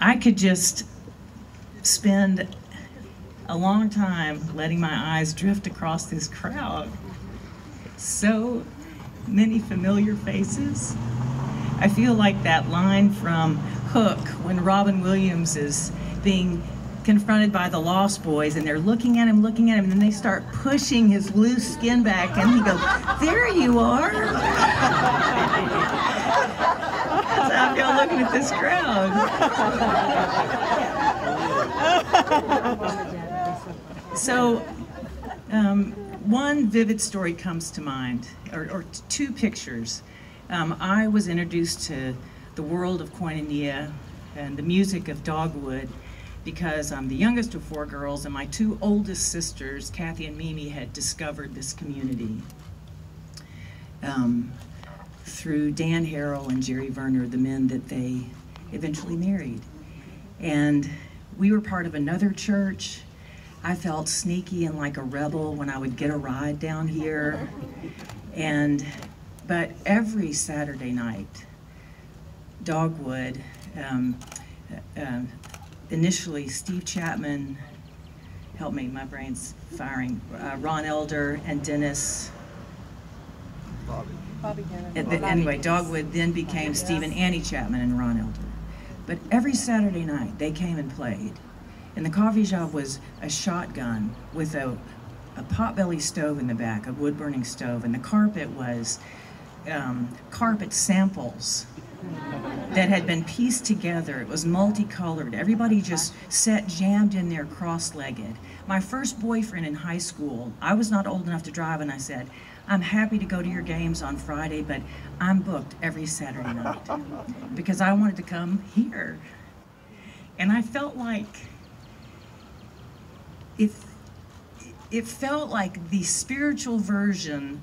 I could just spend a long time letting my eyes drift across this crowd. So many familiar faces. I feel like that line from Hook when Robin Williams is being confronted by the Lost Boys and they're looking at him, and then they start pushing his loose skin back and he goes, "There you are." That's how I feel looking at this crowd. So, one vivid story comes to mind, or two pictures. I was introduced to the world of Koinonia and the music of Dogwood because I'm the youngest of 4 girls, and my 2 oldest sisters, Kathy and Mimi, had discovered this community through Dan Harrell and Jerry Verner, the men that they eventually married. And we were part of another church. I felt sneaky and like a rebel when I would get a ride down here. But every Saturday night, Dogwood, initially Steve Chapman, help me, my brain's firing, Ron Elder and Dennis. Bobby Dennis. Anyway, Dogwood then became Steve and Annie Chapman and Ron Elder. But every Saturday night, they came and played. And the coffee shop was a shotgun with a potbelly stove in the back, a wood-burning stove, and the carpet was carpet samples that had been pieced together. It was multicolored. Everybody just sat jammed in there cross-legged. My first boyfriend in high school, I was not old enough to drive, and I said, "I'm happy to go to your games on Friday, but I'm booked every Saturday night," because I wanted to come here. And I felt like it felt like the spiritual version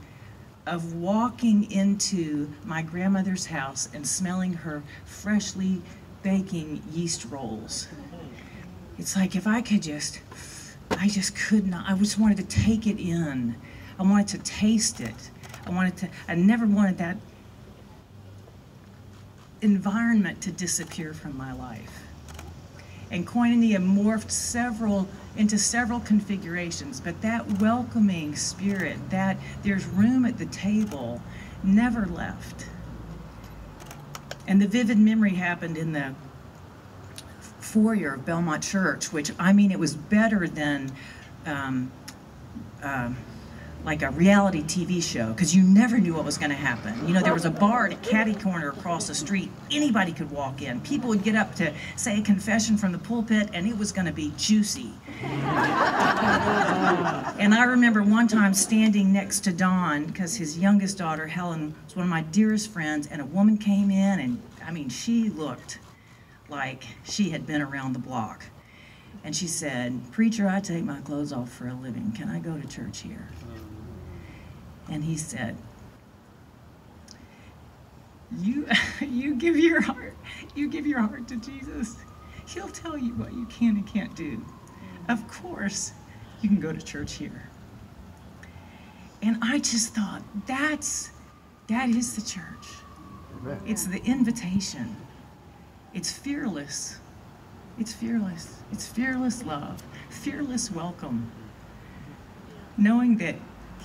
of walking into my grandmother's house and smelling her freshly baking yeast rolls. It's like if I just could not, I just wanted to take it in. I wanted to taste it. I never wanted that environment to disappear from my life. And Koinonia morphed into several configurations, but that welcoming spirit, that there's room at the table, never left. And the vivid memory happened in the foyer of Belmont Church, which, I mean, it was better than like a reality TV show, because you never knew what was going to happen. You know, there was a bar at a catty corner across the street. Anybody could walk in. People would get up to say a confession from the pulpit, and it was going to be juicy. And I remember one time standing next to Don, because his youngest daughter, Helen, was one of my dearest friends, and a woman came in, and I mean, she looked like she had been around the block. And she said, "Preacher, I take my clothes off for a living. Can I go to church here?" And he said, you give your heart to Jesus. He'll tell you what you can and can't do. Of course, you can go to church here. And I just thought, that is the church. It's the invitation. It's fearless. It's fearless. It's fearless love, fearless welcome, knowing that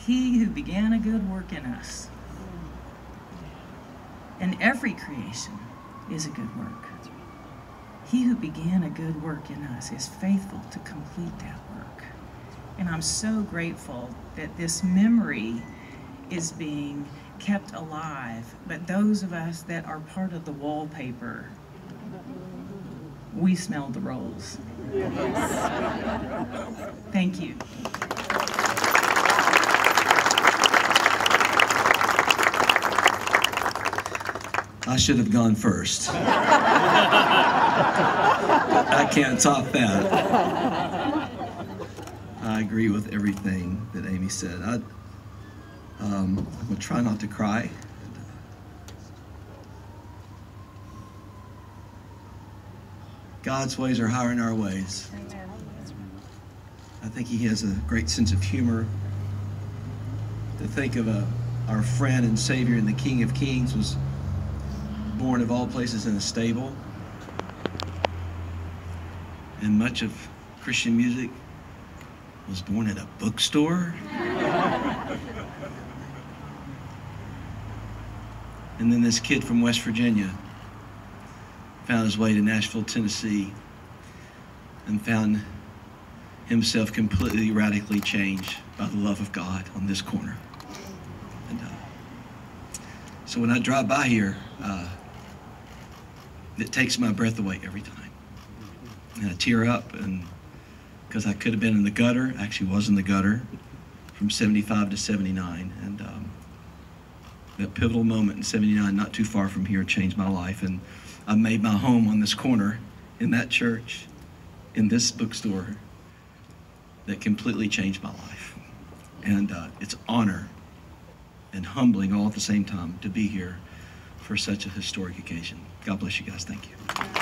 He who began a good work in us, and every creation is a good work. He who began a good work in us is faithful to complete that work. And I'm so grateful that this memory is being kept alive. But those of us that are part of the wallpaper, we smell the rolls. Thank you. I should have gone first. I can't top that. I agree with everything that Amy said. I'm going to try not to cry. God's ways are higher than our ways. I think He has a great sense of humor. To think of our friend and Savior and the King of Kings was born of all places in a stable. and much of Christian music was born at a bookstore. And then this kid from West Virginia found his way to Nashville, Tennessee, and found himself completely, radically changed by the love of God on this corner. And so when I drive by here, it takes my breath away every time. And I tear up, and because I could have been in the gutter, actually was in the gutter from 75 to 79. And that pivotal moment in 79, not too far from here, changed my life. And I made my home on this corner, in that church, in this bookstore, that completely changed my life. And it's honor and humbling all at the same time to be here for such a historic occasion. God bless you guys. Thank you.